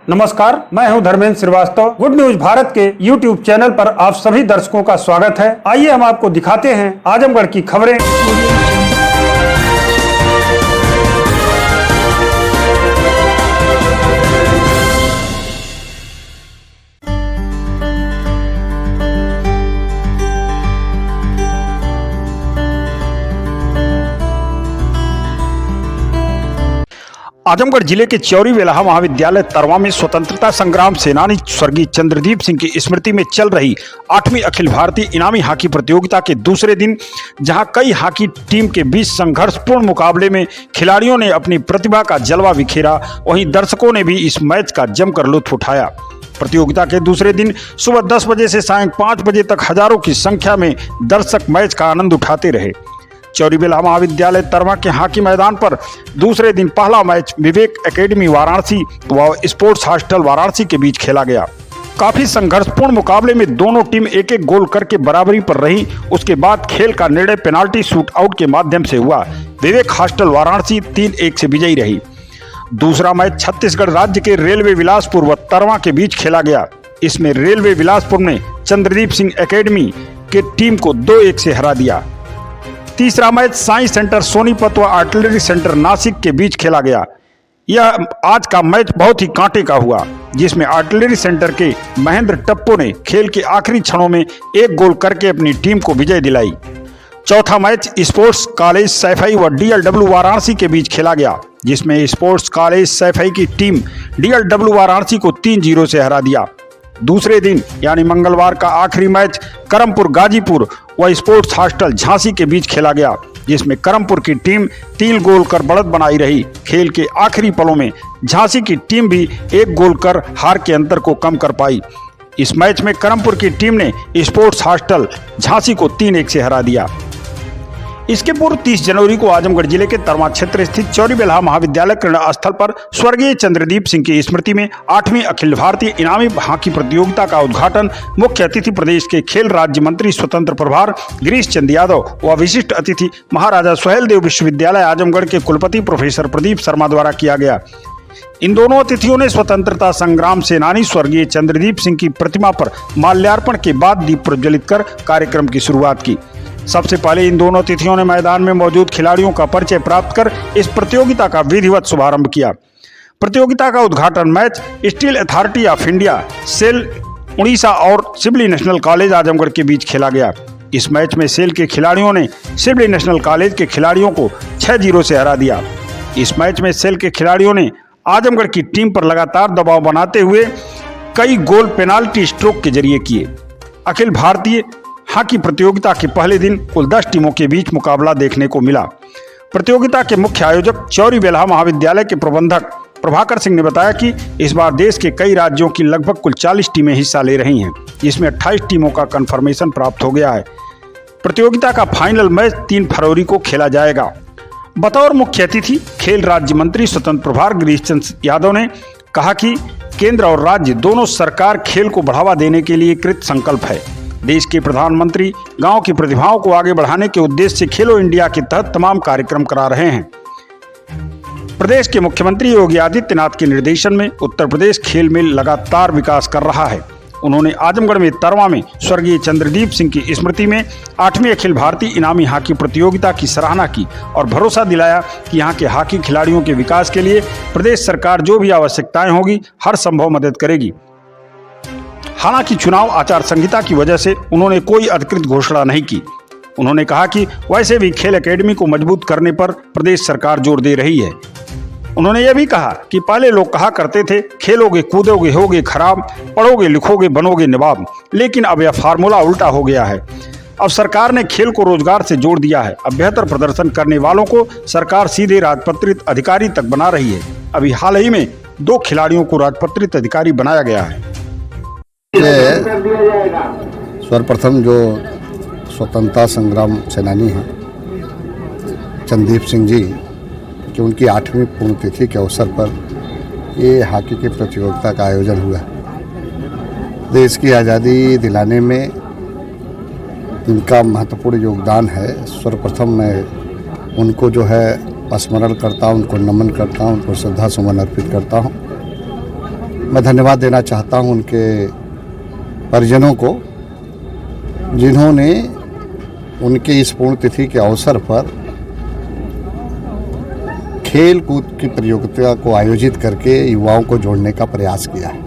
नमस्कार, मैं हूं धर्मेंद्र श्रीवास्तव। गुड न्यूज भारत के YouTube चैनल पर आप सभी दर्शकों का स्वागत है। आइए हम आपको दिखाते हैं आजमगढ़ की खबरें। आजमगढ़ जिले के चौरी बेलहा महाविद्यालय तरवा में स्वतंत्रता संग्राम सेनानी स्वर्गीय चंद्रदीप सिंह की स्मृति में चल रही 8वीं अखिल भारतीय इनामी हॉकी प्रतियोगिता के दूसरे दिन जहां कई हॉकी टीम के बीच संघर्षपूर्ण मुकाबले में खिलाड़ियों ने अपनी प्रतिभा का जलवा बिखेरा, वहीं दर्शकों ने भी इस मैच का जमकर लुत्फ उठाया। प्रतियोगिता के दूसरे दिन सुबह 10 बजे से सायं 5 बजे तक हजारों की संख्या में दर्शक मैच का आनंद उठाते रहे। चौरी बेलहा महाविद्यालय तरवा के हॉकी मैदान पर दूसरे दिन पहला मैच विवेक एकेडमी वाराणसी व स्पोर्ट्स हॉस्टल वाराणसी के बीच खेला गया। काफी संघर्षपूर्ण मुकाबले में दोनों टीम एक एक गोल करके बराबरी पर रही। उसके बाद खेल का निर्णय पेनाल्टी शूट आउट के माध्यम से हुआ। विवेक हॉस्टल वाराणसी 3-1 से विजयी रही। दूसरा मैच छत्तीसगढ़ राज्य के रेलवे बिलासपुर व तरवा के बीच खेला गया। इसमें रेलवे बिलासपुर ने चंद्रदीप सिंह एकेडमी के टीम को 2-1 से हरा दिया। तीसरा मैच साई सेंटर सोनीपत व आर्टिलरी सेंटर नासिक के बीच खेला गया। यह आज का मैच बहुत ही कांटे का हुआ, जिसमें आर्टिलरी सेंटर के महेंद्र टप्पो ने खेल के आखिरी क्षणों में एक गोल करके अपनी टीम को विजय दिलाई। चौथा मैच स्पोर्ट्स कॉलेज सैफई व DLW वाराणसी के बीच खेला गया, जिसमें स्पोर्ट्स कॉलेज सैफई की टीम DLW वाराणसी को 3-0 से हरा दिया। दूसरे दिन यानी मंगलवार का आखिरी मैच करमपुर गाजीपुर व स्पोर्ट्स हॉस्टल झांसी के बीच खेला गया, जिसमें करमपुर की टीम 3 गोल कर बढ़त बनाई रही। खेल के आखिरी पलों में झांसी की टीम भी 1 गोल कर हार के अंतर को कम कर पाई। इस मैच में करमपुर की टीम ने स्पोर्ट्स हॉस्टल झांसी को 3-1 से हरा दिया। इसके पूर्व 30 जनवरी को आजमगढ़ जिले के तरवा क्षेत्र स्थित चौरी बेलहा महाविद्यालय क्रीड़ा स्थल पर स्वर्गीय चंद्रदीप सिंह की स्मृति में 8वीं अखिल भारतीय इनामी हॉकी प्रतियोगिता का उद्घाटन मुख्य अतिथि प्रदेश के खेल राज्य मंत्री स्वतंत्र प्रभार गिरीश चंद यादव व विशिष्ट अतिथि महाराजा सुहेलदेव विश्वविद्यालय आजमगढ़ के कुलपति प्रोफेसर प्रदीप शर्मा द्वारा किया गया। इन दोनों अतिथियों ने स्वतंत्रता संग्राम सेनानी स्वर्गीय चंद्रदीप सिंह की प्रतिमा पर माल्यार्पण के बाद दीप प्रज्वलित कर कार्यक्रम की शुरुआत की। सबसे पहले इन दोनों अतिथियों ने मैदान में मौजूद खिलाड़ियों का परिचय प्राप्त कर इस प्रतियोगिता का विधिवत शुभारंभ किया। प्रतियोगिता का उद्घाटन match steel authority of India SAIL Orissa और सिबली नेशनल कॉलेज आजमगढ़ के बीच खेला गया। इस मैच में सेल के खिलाड़ियों ने सिबली नेशनल कॉलेज के खिलाड़ियों को 6-0 से हरा दिया। इस मैच में सेल के खिलाड़ियों ने आजमगढ़ की टीम पर लगातार दबाव बनाते हुए कई गोल पेनाल्टी स्ट्रोक के जरिए किए। अखिल भारतीय हॉकी प्रतियोगिता के पहले दिन कुल 10 टीमों के बीच मुकाबला देखने को मिला। प्रतियोगिता के मुख्य आयोजक चौरी बेलहा महाविद्यालय के प्रबंधक प्रभाकर सिंह ने बताया कि इस बार देश के कई राज्यों की लगभग कुल 40 टीमें हिस्सा ले रही हैं, जिसमें 28 टीमों का कन्फर्मेशन प्राप्त हो गया है। प्रतियोगिता का फाइनल मैच 3 फरवरी को खेला जाएगा। बतौर मुख्य अतिथि खेल राज्य मंत्री स्वतंत्र प्रभार गिरीश चंद यादव ने कहा कि केंद्र और राज्य दोनों सरकार खेल को बढ़ावा देने के लिए कृत संकल्प है। देश के प्रधानमंत्री गांव की प्रतिभाओं को आगे बढ़ाने के उद्देश्य से खेलो इंडिया के तहत तमाम कार्यक्रम करा रहे हैं। प्रदेश के मुख्यमंत्री योगी आदित्यनाथ के निर्देशन में उत्तर प्रदेश खेल में लगातार विकास कर रहा है। उन्होंने आजमगढ़ में तरवा में स्वर्गीय चंद्रदीप सिंह की स्मृति में 8वीं अखिल भारतीय इनामी हॉकी प्रतियोगिता की सराहना की और भरोसा दिलाया कि यहाँ के हॉकी खिलाड़ियों के विकास के लिए प्रदेश सरकार जो भी आवश्यकताएं होगी हर संभव मदद करेगी। हालांकि चुनाव आचार संहिता की वजह से उन्होंने कोई अधिकृत घोषणा नहीं की। उन्होंने कहा कि वैसे भी खेल एकेडमी को मजबूत करने पर प्रदेश सरकार जोर दे रही है। उन्होंने यह भी कहा कि पहले लोग कहा करते थे खेलोगे कूदोगे होगे खराब, पढ़ोगे लिखोगे बनोगे नवाब, लेकिन अब यह फार्मूला उल्टा हो गया है। अब सरकार ने खेल को रोजगार से जोड़ दिया है। अब बेहतर प्रदर्शन करने वालों को सरकार सीधे राजपत्रित अधिकारी तक बना रही है। अभी हाल ही में 2 खिलाड़ियों को राजपत्रित अधिकारी बनाया गया है। सर्वप्रथम जो स्वतंत्रता संग्राम सेनानी हैं चंद्रदीप सिंह जी कि उनकी 8वीं पुण्यतिथि के अवसर पर ये हॉकी की प्रतियोगिता का आयोजन हुआ। देश की आज़ादी दिलाने में इनका महत्वपूर्ण योगदान है। सर्वप्रथम मैं उनको जो है स्मरण करता हूँ, उनको नमन करता हूँ, उनको श्रद्धा सुमन अर्पित करता हूँ। मैं धन्यवाद देना चाहता हूं उनके परिजनों को, जिन्होंने उनके इस पुण्यतिथि के अवसर पर खेल कूद की प्रतियोगिता को आयोजित करके युवाओं को जोड़ने का प्रयास किया है।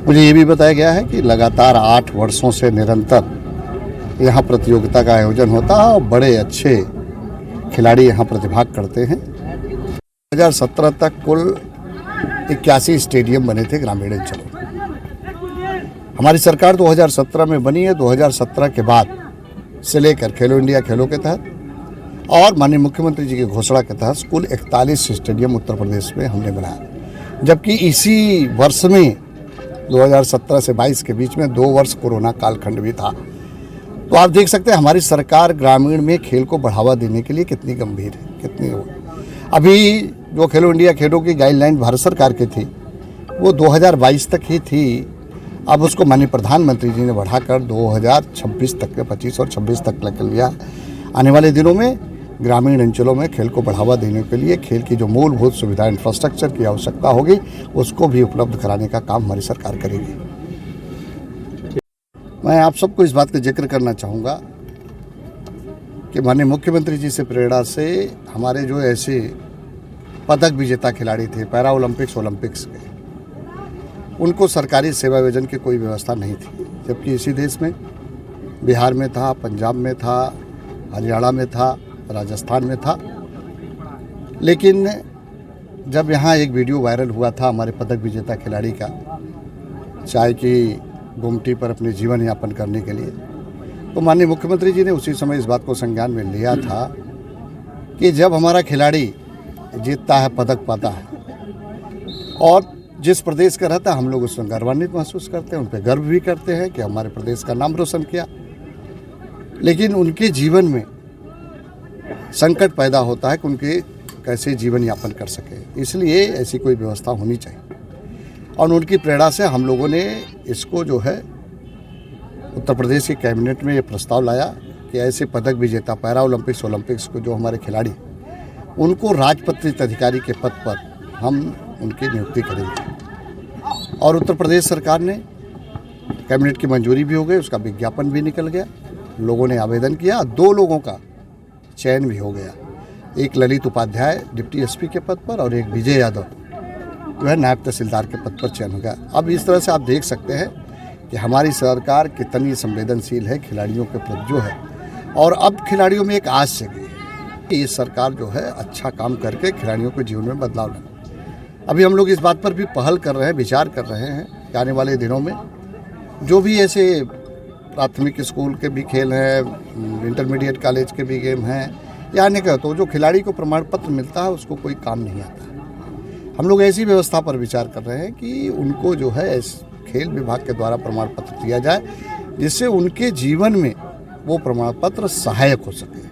मुझे ये भी बताया गया है कि लगातार 8 वर्षों से निरंतर यहाँ प्रतियोगिता का आयोजन होता है और बड़े अच्छे खिलाड़ी यहाँ प्रतिभाग करते हैं। 2017 तक कुल 81 स्टेडियम बने थे ग्रामीण अंचलों में। हमारी सरकार 2017 में बनी है। 2017 के बाद से लेकर खेलो इंडिया खेलों के तहत और माननीय मुख्यमंत्री जी की घोषणा के तहत कुल 41 स्टेडियम उत्तर प्रदेश में हमने बनाया, जबकि इसी वर्ष में 2017 से 22 के बीच में 2 वर्ष कोरोना कालखंड भी था। तो आप देख सकते हैं हमारी सरकार ग्रामीण में खेल को बढ़ावा देने के लिए कितनी गंभीर है, कितनी हो। अभी जो खेलो इंडिया खेलों की गाइडलाइन भारत सरकार की थी वो 2022 तक ही थी। अब उसको माननीय प्रधानमंत्री जी ने बढ़ाकर 2026 तक, 25 और 26 तक कर लिया। आने वाले दिनों में ग्रामीण अंचलों में खेल को बढ़ावा देने के लिए खेल की जो मूलभूत सुविधा इंफ्रास्ट्रक्चर की आवश्यकता होगी उसको भी उपलब्ध कराने का काम हमारी सरकार करेगी। मैं आप सबको इस बात का जिक्र करना चाहूँगा कि माननीय मुख्यमंत्री जी से प्रेरणा से हमारे जो ऐसे पदक विजेता खिलाड़ी थे पैरा ओलंपिक्स के, उनको सरकारी सेवा वेतन की कोई व्यवस्था नहीं थी, जबकि इसी देश में बिहार में था, पंजाब में था, हरियाणा में था, राजस्थान में था। लेकिन जब यहाँ एक वीडियो वायरल हुआ था हमारे पदक विजेता खिलाड़ी का, चाय की गुमटी पर अपने जीवन यापन करने के लिए, तो माननीय मुख्यमंत्री जी ने उसी समय इस बात को संज्ञान में लिया था कि जब हमारा खिलाड़ी जीतता है, पदक पाता है और जिस प्रदेश का रहता है, हम लोग उसमें गर्वान्वित महसूस करते हैं, उन पर गर्व भी करते हैं कि हमारे प्रदेश का नाम रोशन किया। लेकिन उनके जीवन में संकट पैदा होता है कि उनके कैसे जीवन यापन कर सके, इसलिए ऐसी कोई व्यवस्था होनी चाहिए। और उनकी प्रेरणा से हम लोगों ने इसको जो है उत्तर प्रदेश की कैबिनेट में ये प्रस्ताव लाया कि ऐसे पदक विजेता पैरा ओलंपिक्स को जो हमारे खिलाड़ी, उनको राजपत्रित अधिकारी के पद पर हम उनकी नियुक्ति करेंगे। और उत्तर प्रदेश सरकार ने कैबिनेट की मंजूरी भी हो गई, उसका विज्ञापन भी निकल गया, लोगों ने आवेदन किया, 2 लोगों का चयन भी हो गया। एक ललित उपाध्याय डिप्टी एसपी के पद पर और एक विजय यादव जो है नायब तहसीलदार के पद पर चयन हो गया। अब इस तरह से आप देख सकते हैं कि हमारी सरकार कितनी संवेदनशील है खिलाड़ियों के प्रति जो है, और अब खिलाड़ियों में एक आस जगी है कि ये सरकार जो है अच्छा काम करके खिलाड़ियों के जीवन में बदलाव लाए। अभी हम लोग इस बात पर भी पहल कर रहे हैं, विचार कर रहे हैं कि आने वाले दिनों में जो भी ऐसे प्राथमिक स्कूल के भी खेल हैं, इंटरमीडिएट कॉलेज के भी गेम हैं या अन्य का, तो जो खिलाड़ी को प्रमाण पत्र मिलता है उसको कोई काम नहीं आता। हम लोग ऐसी व्यवस्था पर विचार कर रहे हैं कि उनको जो है खेल विभाग के द्वारा प्रमाण पत्र दिया जाए, जिससे उनके जीवन में वो प्रमाण पत्र सहायक हो सके,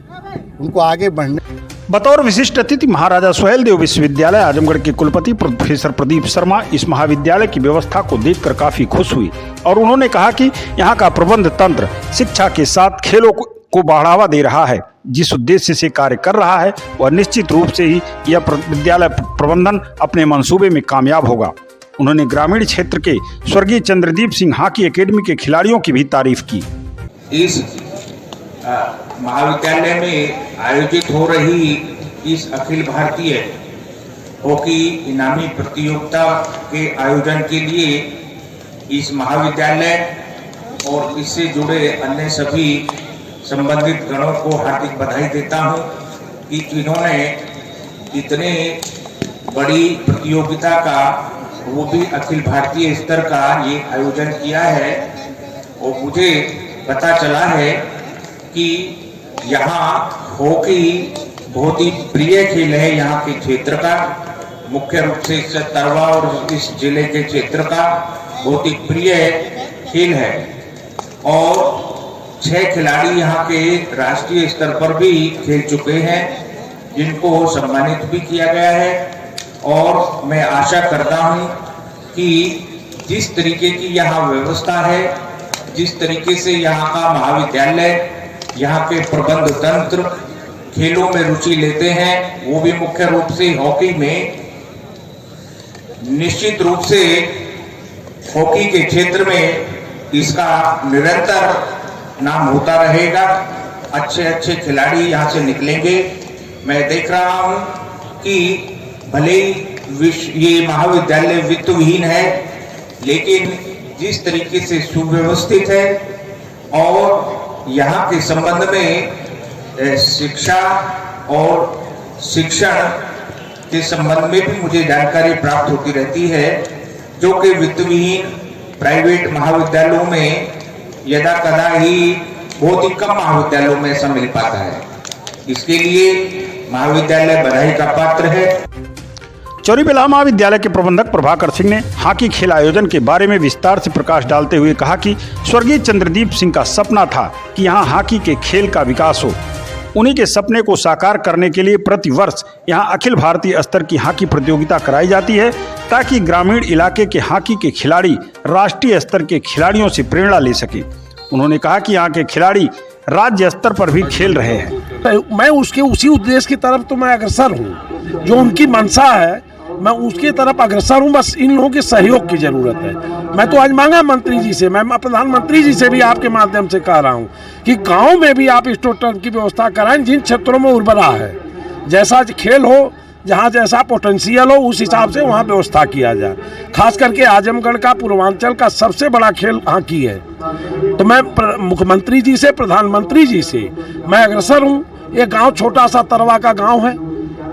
उनको आगे बढ़ने। बतौर विशिष्ट अतिथि महाराजा सुहेलदेव विश्वविद्यालय आजमगढ़ के कुलपति प्रोफेसर प्रदीप शर्मा इस महाविद्यालय की व्यवस्था को देखकर काफी खुश हुई और उन्होंने कहा कि यहाँ का प्रबंध तंत्र शिक्षा के साथ खेलों को बढ़ावा दे रहा है। जिस उद्देश्य से कार्य कर रहा है वह निश्चित रूप से ही यह विद्यालय प्रबंधन अपने मंसूबे में कामयाब होगा। उन्होंने ग्रामीण क्षेत्र के स्वर्गीय चंद्रदीप सिंह हॉकी एकेडमी के खिलाड़ियों की भी तारीफ की। इस महाविद्यालय में आयोजित हो रही इस अखिल भारतीय हॉकी इनामी प्रतियोगिता के आयोजन के लिए इस महाविद्यालय और इससे जुड़े अन्य सभी संबंधित गणों को हार्दिक बधाई देता हूं कि इन्होंने इतने बड़ी प्रतियोगिता का, वो भी अखिल भारतीय स्तर का ये आयोजन किया है। और मुझे पता चला है कि यहाँ हॉकी बहुत ही प्रिय खेल है, यहाँ के क्षेत्र का, मुख्य रूप से तरवा और इस जिले के क्षेत्र का बहुत ही प्रिय खेल है। और 6 खिलाड़ी यहाँ के राष्ट्रीय स्तर पर भी खेल चुके हैं, जिनको सम्मानित भी किया गया है। और मैं आशा करता हूँ कि जिस तरीके की यहाँ व्यवस्था है, जिस तरीके से यहाँ का महाविद्यालय, यहाँ के प्रबंध तंत्र खेलों में रुचि लेते हैं, वो भी मुख्य रूप से हॉकी में, निश्चित रूप से हॉकी के क्षेत्र में इसका निरंतर नाम होता रहेगा। अच्छे अच्छे खिलाड़ी यहाँ से निकलेंगे। मैं देख रहा हूँ कि भले ही ये महाविद्यालय वित्त विहीन है, लेकिन जिस तरीके से सुव्यवस्थित है और यहाँ के संबंध में शिक्षा और शिक्षण के संबंध में भी मुझे जानकारी प्राप्त होती रहती है, जो कि वित्त विहीन प्राइवेट महाविद्यालयों में यदा कदा ही बहुत ही कम महाविद्यालयों में ऐसा मिल पाता है। इसके लिए महाविद्यालय बधाई का पात्र है। चौरी बेल्हा महाविद्यालय के प्रबंधक प्रभाकर सिंह ने हॉकी खेल आयोजन के बारे में विस्तार से प्रकाश डालते हुए कहा कि स्वर्गीय चंद्रदीप सिंह का सपना था कि यहाँ हॉकी के खेल का विकास हो। उन्हीं के सपने को साकार करने के लिए प्रति वर्ष यहाँ अखिल भारतीय स्तर की हॉकी प्रतियोगिता कराई जाती है, ताकि ग्रामीण इलाके के हॉकी के खिलाड़ी राष्ट्रीय स्तर के खिलाड़ियों से प्रेरणा ले सके। उन्होंने कहा कि यहाँ के खिलाड़ी राज्य स्तर पर भी खेल रहे हैं। मैं उसके उसी उद्देश्य की तरफ तो मैं अग्रसर हूँ, जो उनकी मंशा है मैं उसकी तरफ अग्रसर हूँ। बस इन लोगों के सहयोग की जरूरत है। मैं तो आज मांगा मंत्री जी से, मैं प्रधानमंत्री जी से भी आपके माध्यम से कह रहा हूँ कि गांव में भी आप स्टोटन की व्यवस्था कराएं, जिन क्षेत्रों में उर्वरा है, जैसा खेल हो, जहाँ जैसा पोटेंशियल हो, उस हिसाब से वहाँ व्यवस्था किया जाए। खास करके आजमगढ़ का, पूर्वांचल का सबसे बड़ा खेल हॉकी है। तो मैं मुख्यमंत्री जी से, प्रधानमंत्री जी से मैं अग्रसर हूँ। ये गाँव छोटा सा तरवा का गाँव है,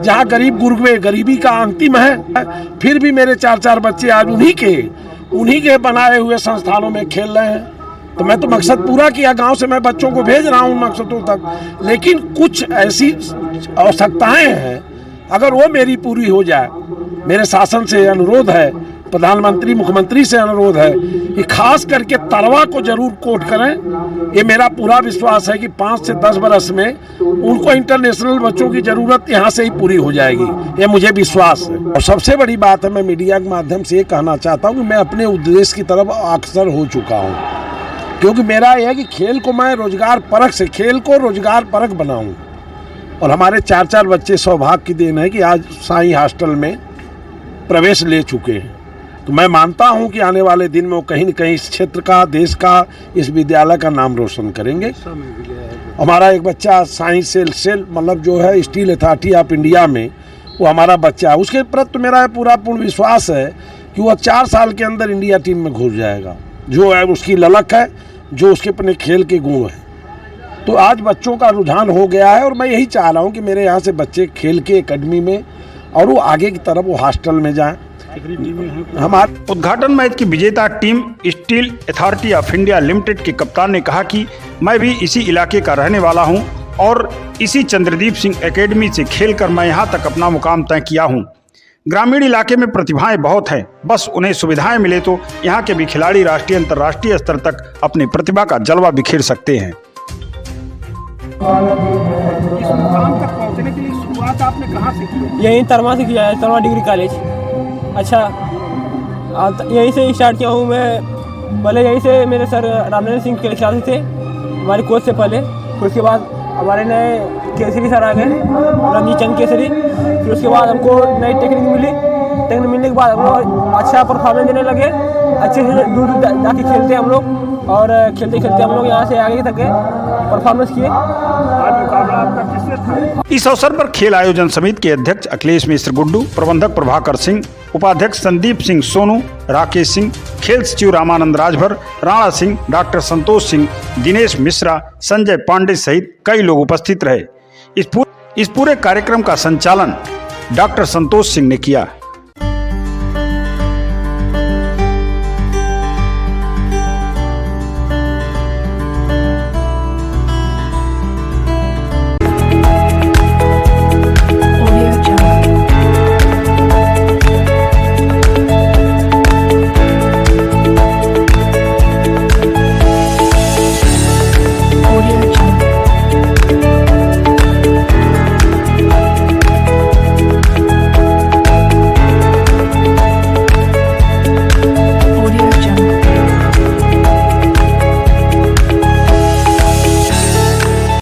जहाँ गरीब गुरबे गरीबी का अंतिम है, फिर भी मेरे 4-4 बच्चे आज उन्हीं के बनाए हुए संस्थानों में खेल रहे हैं। तो मैं तो मकसद पूरा किया, गांव से मैं बच्चों को भेज रहा हूं उन मकसदों तक। लेकिन कुछ ऐसी आवश्यकताएं हैं, अगर वो मेरी पूरी हो जाए, मेरे शासन से अनुरोध है, प्रधानमंत्री मुख्यमंत्री से अनुरोध है कि खास करके तरवा को जरूर कोट करें। ये मेरा पूरा विश्वास है कि 5 से 10 बरस में उनको इंटरनेशनल बच्चों की जरूरत यहाँ से ही पूरी हो जाएगी, ये मुझे विश्वास है। और सबसे बड़ी बात है, मैं मीडिया के माध्यम से ये कहना चाहता हूँ कि मैं अपने उद्देश्य की तरफ अग्रसर हो चुका हूँ, क्योंकि मेरा यह है कि खेल को मैं रोजगार परक से, खेल को रोजगार परक बनाऊँ। और हमारे 4-4 बच्चे सौभाग्य की देन है कि आज साईं हॉस्टल में प्रवेश ले चुके हैं। तो मैं मानता हूं कि आने वाले दिन में वो कहीं न कहीं इस क्षेत्र का, देश का, इस विद्यालय का नाम रोशन करेंगे। हमारा एक बच्चा साइंस सेल मतलब जो है स्टील अथॉरिटी ऑफ इंडिया में, वो हमारा बच्चा है। उसके प्रति मेरा पूरा पूर्ण विश्वास है कि वह 4 साल के अंदर इंडिया टीम में घुस जाएगा। जो है उसकी ललक है, जो उसके अपने खेल के गुण है। तो आज बच्चों का रुझान हो गया है और मैं यही चाह रहा हूँ कि मेरे यहाँ से बच्चे खेल के एकेडमी में और वो आगे की तरफ वो हॉस्टल में जाएं। हमारे उद्घाटन मैच की विजेता team steel authority of India limited के कप्तान ने कहा कि मैं भी इसी इलाके का रहने वाला हूं और इसी चंद्रदीप सिंह एकेडमी से खेलकर मैं यहां तक अपना मुकाम तय किया हूं। ग्रामीण इलाके में प्रतिभाएं बहुत हैं, बस उन्हें सुविधाएं मिले तो यहां के भी खिलाड़ी राष्ट्रीय अंतर्राष्ट्रीय स्तर तक अपनी प्रतिभा का जलवा बिखेर सकते हैं। इस मुकाम तक पहुंचने के लिए शुरुआत आपने कहाँ से की? यहीं तरमा से किया है, तरमा डिग्री कॉलेज। अच्छा, यहीं से स्टार्ट किया हूँ मैं। पहले यहीं से मेरे सर रामनंदन सिंह के साथ थे, हमारे कोच से पहले। फिर उसके बाद हमारे नए केसरी सर आ गए, रंजीत चंद केसरी। फिर उसके बाद हमको नई टेक्निक मिली। टेक्निक मिलने के बाद हम लोग अच्छा परफॉर्मेंस देने लगे, अच्छे से दूर दूर जाके खेलते हम लोग, और खेलते खेलते हम लोग यहाँ से आगे तक परफॉर्मेंस किए। इस अवसर पर खेल आयोजन समिति के अध्यक्ष अखिलेश मिश्र गुड्डू, प्रबंधक प्रभाकर सिंह, उपाध्यक्ष संदीप सिंह सोनू, राकेश सिंह, खेल सचिव रामानंद राजभर, राणा सिंह, डॉक्टर संतोष सिंह, दिनेश मिश्रा, संजय पांडे सहित कई लोग उपस्थित रहे। इस पूरे कार्यक्रम का संचालन डॉक्टर संतोष सिंह ने किया।